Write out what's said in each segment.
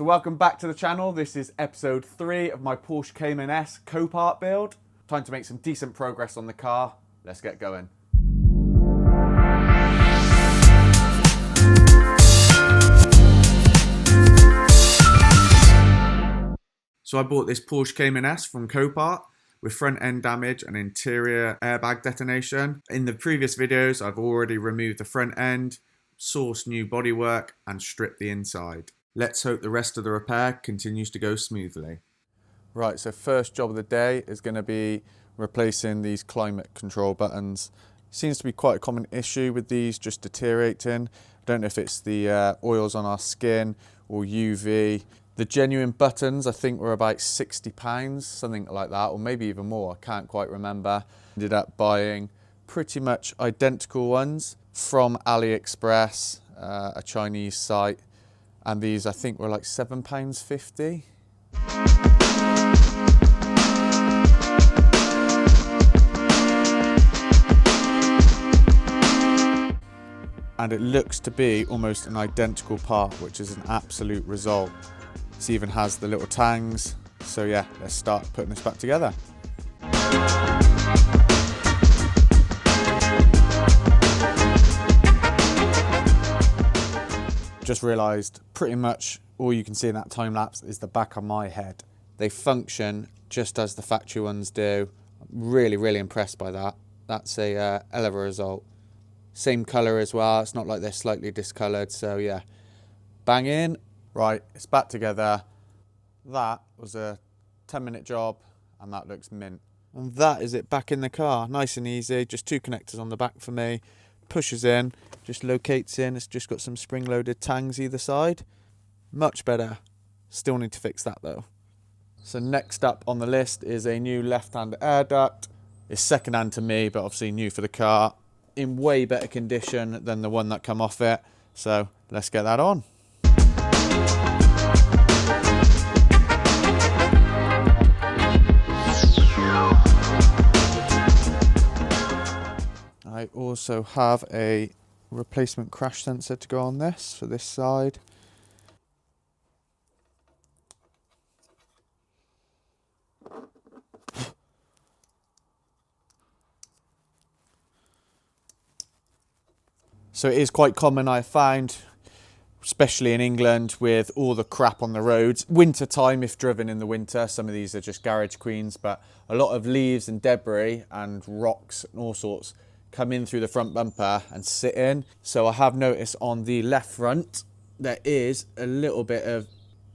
So welcome back to the channel. This is episode 3 of my Porsche Cayman S Copart build. Time to make some decent progress on the car. Let's get going. So I bought this Porsche Cayman S from Copart with front end damage and interior airbag detonation. In the previous videos, I've already removed the front end, sourced new bodywork and stripped the inside. Let's hope the rest of the repair continues to go smoothly. Right, so first job of the day is going to be replacing these climate control buttons. Seems to be quite a common issue with these just deteriorating. I don't know if it's the oils on our skin or UV. The genuine buttons I think were about £60, something like that, or maybe even more, I can't quite remember. Ended up buying pretty much identical ones from AliExpress, a Chinese site. And these I think were like £7.50. And it looks to be almost an identical part, which is an absolute result. This even has the little tangs. So yeah, let's start putting this back together. Just realised pretty much all you can see in that time lapse is the back of my head. They function just as the factory ones do. I'm really impressed by that. That's a hell of a result. Same colour as well, it's not like they're slightly discoloured, so yeah. Bang in. Right, it's back together. That was a 10-minute job and that looks mint. And that is it back in the car, nice and easy, just 2 connectors on the back for me. Pushes in, just locates in, it's just got some spring-loaded tangs either side. Much better. Still need to fix that though. So next up on the list is a new left-hand air duct. It's second-hand to me, but obviously new for the car. In way better condition than the one that come off it. So let's get that on. I also have a replacement crash sensor to go on this for this side. So it is quite common, I found, especially in England with all the crap on the roads. Winter time, if driven in the winter, some of these are just garage queens, but a lot of leaves and debris and rocks and all sorts come in through the front bumper and sit in. So I have noticed on the left front there is a little bit of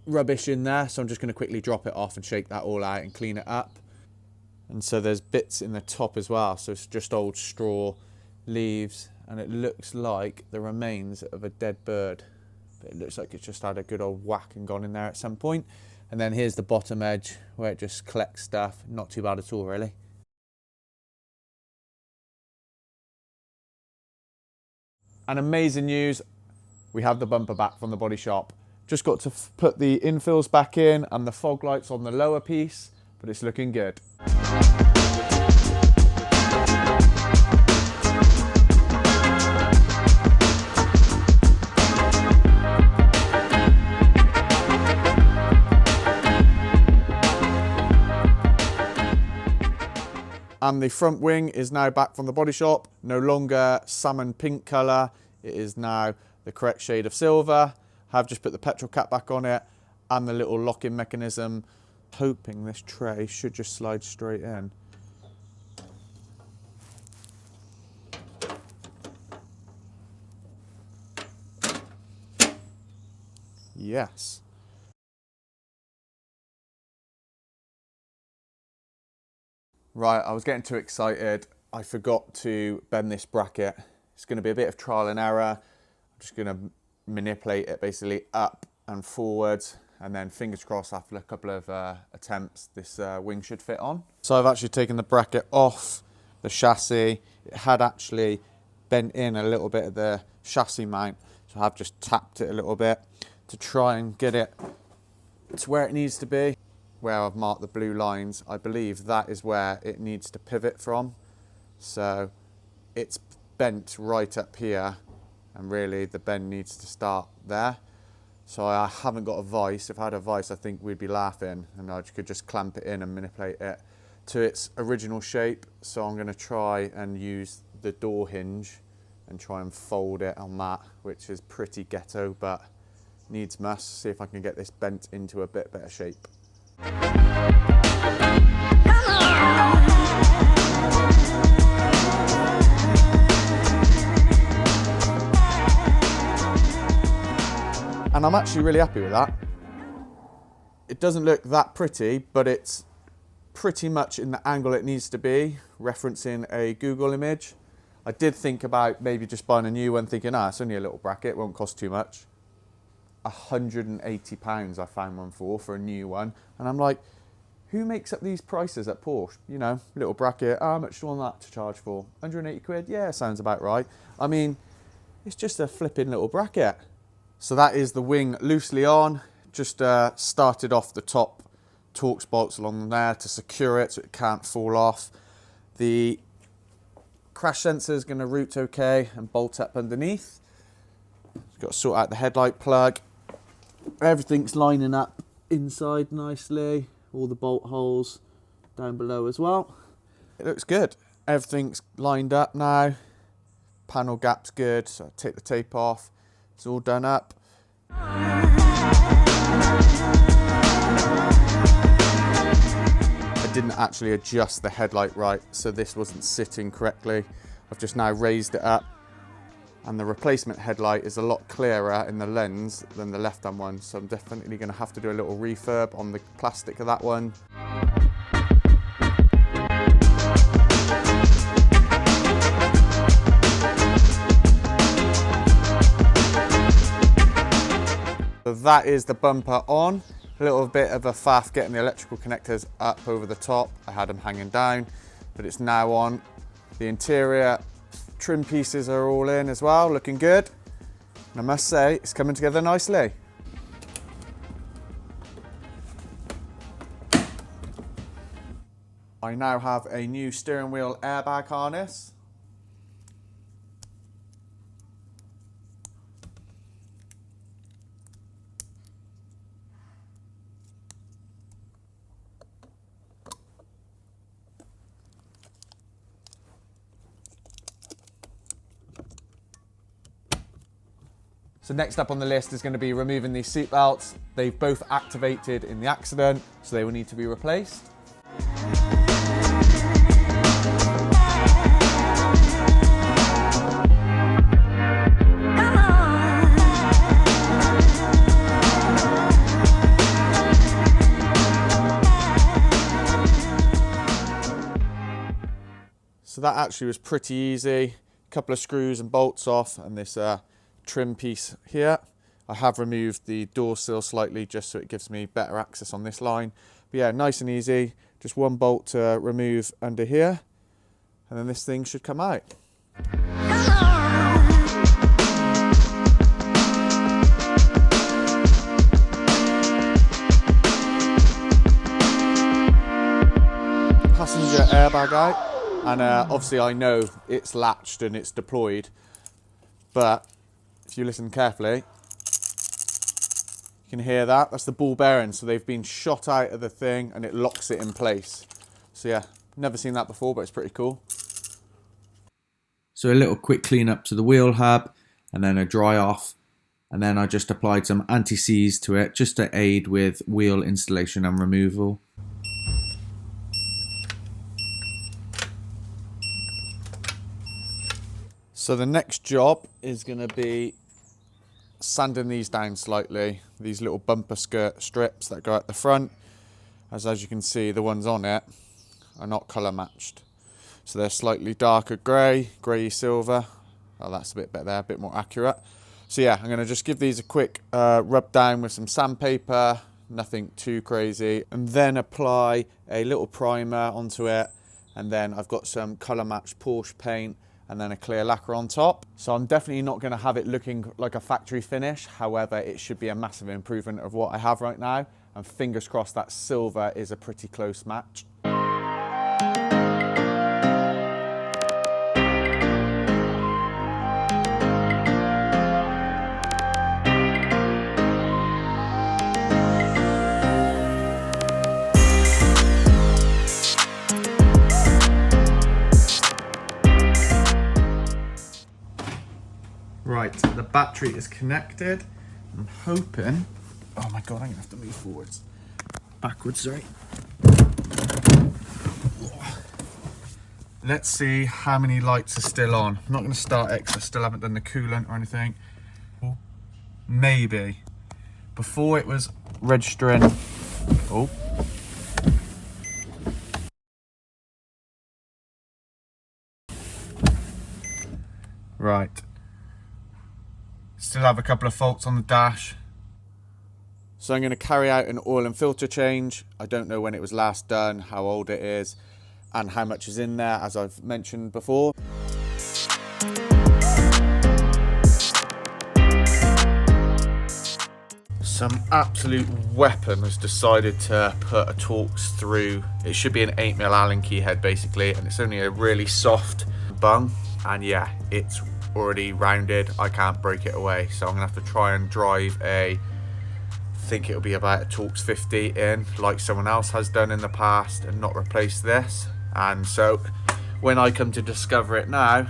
rubbish in there, so I'm just going to quickly drop it off and shake that all out and clean it up. And so there's bits in the top as well, so it's just old straw, leaves, and it looks like the remains of a dead bird. But it looks like it's just had a good old whack and gone in there at some point. And then here's the bottom edge where it just collects stuff. Not too bad at all, really. And amazing news, we have the bumper back from the body shop. Just got to put the infills back in and the fog lights on the lower piece, but it's looking good. And the front wing is now back from the body shop, no longer salmon pink colour, it is now the correct shade of silver. I've just put the petrol cap back on it and the little locking mechanism. Hoping this tray should just slide straight in. Yes. Right, I was getting too excited. I forgot to bend this bracket. It's going to be a bit of trial and error. I'm just going to manipulate it basically up and forwards, and then fingers crossed after a couple of attempts this wing should fit on. So I've actually taken the bracket off the chassis. It had actually bent in a little bit of the chassis mount, so I've just tapped it a little bit to try and get it to where it needs to be. Where I've marked the blue lines, I believe that is where it needs to pivot from. So it's bent right up here, and really the bend needs to start there. So I haven't got a vise. If I had a vise, I think we'd be laughing, and I could just clamp it in and manipulate it to its original shape. So I'm going to try and use the door hinge and try and fold it on that, which is pretty ghetto, but needs must. See if I can get this bent into a bit better shape. And I'm actually really happy with that. It doesn't look that pretty, but it's pretty much in the angle it needs to be, referencing a Google image. I did think about maybe just buying a new one, thinking, it's only a little bracket, won't cost too much. £180 I found one for a new one. And I'm like, who makes up these prices at Porsche? You know, little bracket, how much do you want that to charge for? 180 quid? Yeah, sounds about right. I mean, it's just a flipping little bracket. So that is the wing loosely on. Just started off the top Torx bolts along there to secure it so it can't fall off. The crash sensor is going to route okay and bolt up underneath. Got to sort out the headlight plug. Everything's lining up inside nicely. All the bolt holes down below as well. It looks good. Everything's lined up now. Panel gap's good, so I take the tape off. It's all done up. I didn't actually adjust the headlight right, so this wasn't sitting correctly. I've just now raised it up, and the replacement headlight is a lot clearer in the lens than the left-hand one, so I'm definitely going to have to do a little refurb on the plastic of that one. So that is the bumper on. A little bit of a faff getting the electrical connectors up over the top. I had them hanging down, but it's now on. The interior trim pieces are all in as well, looking good. And I must say, it's coming together nicely. I now have a new steering wheel airbag harness. So next up on the list is going to be removing these seat belts. They've both activated in the accident, so they will need to be replaced. So that actually was pretty easy. A couple of screws and bolts off, and this trim piece here. I have removed the door sill slightly just so it gives me better access on this line. But yeah, nice and easy. Just one bolt to remove under here, and then this thing should come out. Passenger airbag out, and obviously I know it's latched and it's deployed, but if you listen carefully, you can hear that. That's the ball bearing. So they've been shot out of the thing and it locks it in place. So yeah, never seen that before, but it's pretty cool. So a little quick clean up to the wheel hub and then a dry off. And then I just applied some anti-seize to it just to aid with wheel installation and removal. So the next job is going to be sanding these down slightly, these little bumper skirt strips that go at the front. As you can see, the ones on it are not colour matched. So they're slightly darker grey, grey silver. Oh, that's a bit better there, a bit more accurate. So yeah, I'm going to just give these a quick rub down with some sandpaper, nothing too crazy, and then apply a little primer onto it. And then I've got some colour matched Porsche paint and then a clear lacquer on top. So I'm definitely not going to have it looking like a factory finish. However, it should be a massive improvement of what I have right now. And fingers crossed that silver is a pretty close match. Right, the battery is connected. I'm hoping, oh my God, I'm gonna have to move backwards, sorry. Let's see how many lights are still on. I'm not gonna start it because I still haven't done the coolant or anything. Maybe. Before it was registering, oh. Right. Still have a couple of faults on the dash. So I'm going to carry out an oil and filter change. I don't know when it was last done, how old it is, and how much is in there, as I've mentioned before. Some absolute weapon has decided to put a Torx through. It should be an 8mm Allen key head basically, and it's only a really soft bung. And yeah, it's already rounded. I can't break it away, so I'm gonna have to try and drive I think it'll be about a Torx 50 in, like someone else has done in the past, and not replace this. And so when I come to discover it now,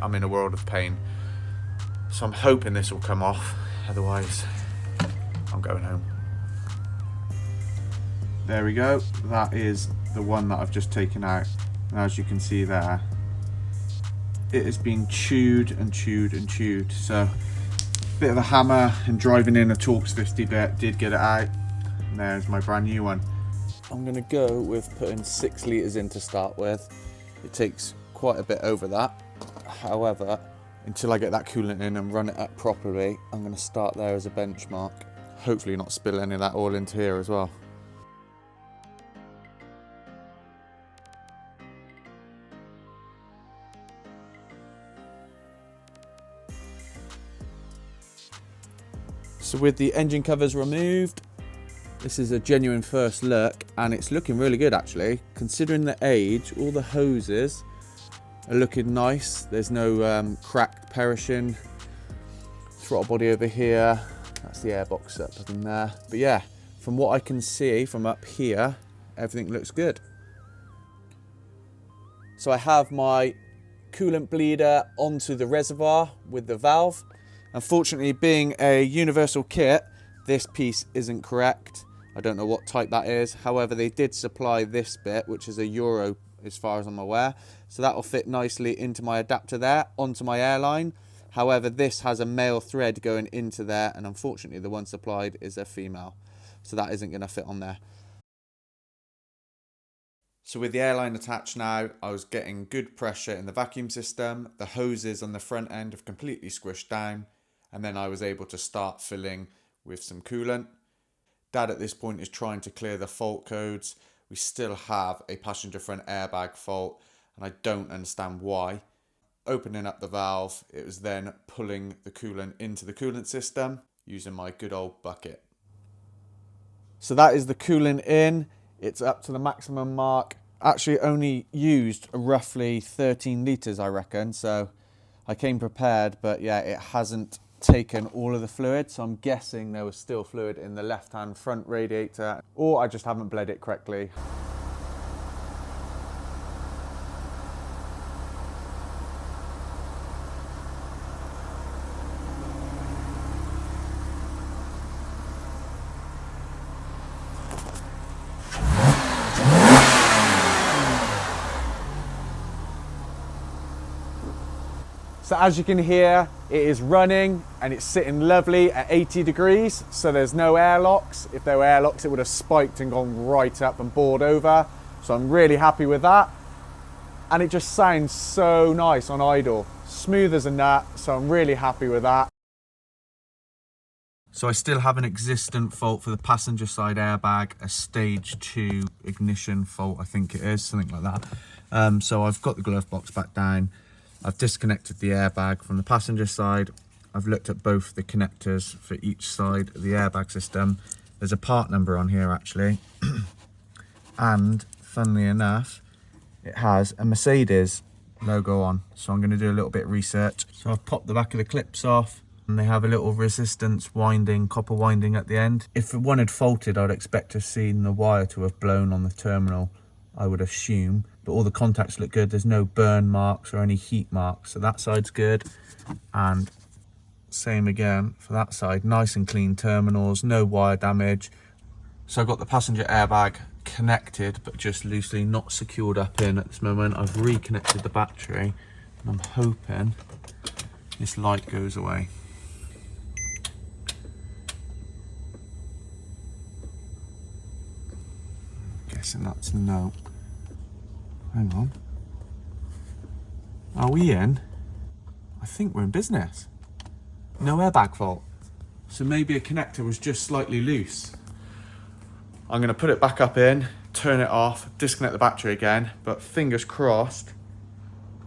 I'm in a world of pain. So I'm hoping this will come off, otherwise I'm going home. There we go, that is the one that I've just taken out. And as you can see there, it has been chewed and chewed and chewed. So a bit of a hammer and driving in a Torx 50 bit did get it out. And there's my brand new one. I'm gonna go with putting 6 litres in to start with. It takes quite a bit over that. However, until I get that coolant in and run it up properly, I'm gonna start there as a benchmark. Hopefully not spill any of that oil into here as well. So with the engine covers removed, this is a genuine first look, and it's looking really good actually. Considering the age, all the hoses are looking nice. There's no cracked perishing. Throttle body over here. That's the airbox up in there. But yeah, from what I can see from up here, everything looks good. So I have my coolant bleeder onto the reservoir with the valve. Unfortunately, being a universal kit, this piece isn't correct. I don't know what type that is. However, they did supply this bit, which is a Euro as far as I'm aware. So that will fit nicely into my adapter there, onto my airline. However, this has a male thread going into there, and unfortunately the one supplied is a female. So that isn't going to fit on there. So with the airline attached now, I was getting good pressure in the vacuum system. The hoses on the front end have completely squished down, and then I was able to start filling with some coolant. Dad at this point is trying to clear the fault codes. We still have a passenger front airbag fault, and I don't understand why. Opening up the valve, it was then pulling the coolant into the coolant system using my good old bucket. So that is the coolant in. It's up to the maximum mark. Actually only used roughly 13 litres, I reckon. So I came prepared, but yeah, it hasn't taken all of the fluid. So I'm guessing there was still fluid in the left-hand front radiator, or I just haven't bled it correctly. So as you can hear, it is running and it's sitting lovely at 80 degrees. So there's no airlocks. If there were airlocks, it would have spiked and gone right up and bored over. So I'm really happy with that. And it just sounds so nice on idle. Smooth as a nut, so I'm really happy with that. So I still have an existent fault for the passenger side airbag, a stage 2 ignition fault, I think it is, something like that. So I've got the glove box back down. I've disconnected the airbag from the passenger side. I've looked at both the connectors for each side of the airbag system. There's a part number on here actually. And funnily enough, it has a Mercedes logo on. So I'm going to do a little bit of research. So I've popped the back of the clips off, and they have a little resistance winding, copper winding at the end. If one had faulted, I'd expect to have seen the wire to have blown on the terminal, I would assume. But all the contacts look good. There's no burn marks or any heat marks, so that side's good. And Same again for that side, nice and clean terminals, no wire damage. So I've got the passenger airbag connected, but just loosely, not secured up in at this moment. I've reconnected the battery, and I'm hoping this light goes away. Guessing that's no. Hang on. Are we in? I think we're in business. No airbag fault. So maybe a connector was just slightly loose. I'm gonna put it back up in, turn it off, disconnect the battery again, but fingers crossed,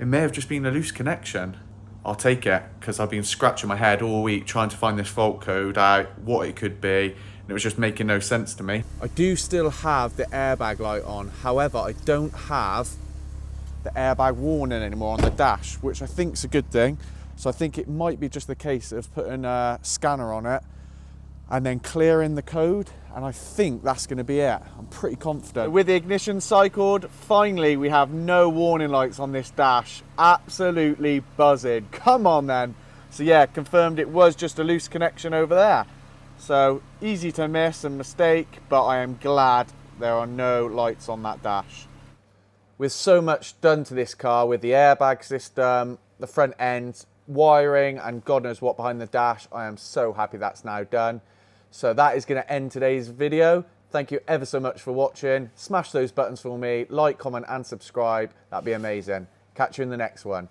it may have just been a loose connection. I'll take it, because I've been scratching my head all week trying to find this fault code out, what it could be, and it was just making no sense to me. I do still have the airbag light on, however, I don't have the airbag warning anymore on the dash, which I think is a good thing. So I think it might be just the case of putting a scanner on it and then clearing the code, and I think that's going to be it. I'm pretty confident. With the ignition cycled, finally we have no warning lights on this dash. Absolutely buzzing. Come on then. So yeah, confirmed it was just a loose connection over there. So easy to miss and mistake, but I am glad there are no lights on that dash. With so much done to this car, with the airbag system, the front end, wiring, and God knows what behind the dash, I am so happy that's now done. So that is going to end today's video. Thank you ever so much for watching. Smash those buttons for me, like, comment and subscribe. That'd be amazing. Catch you in the next one.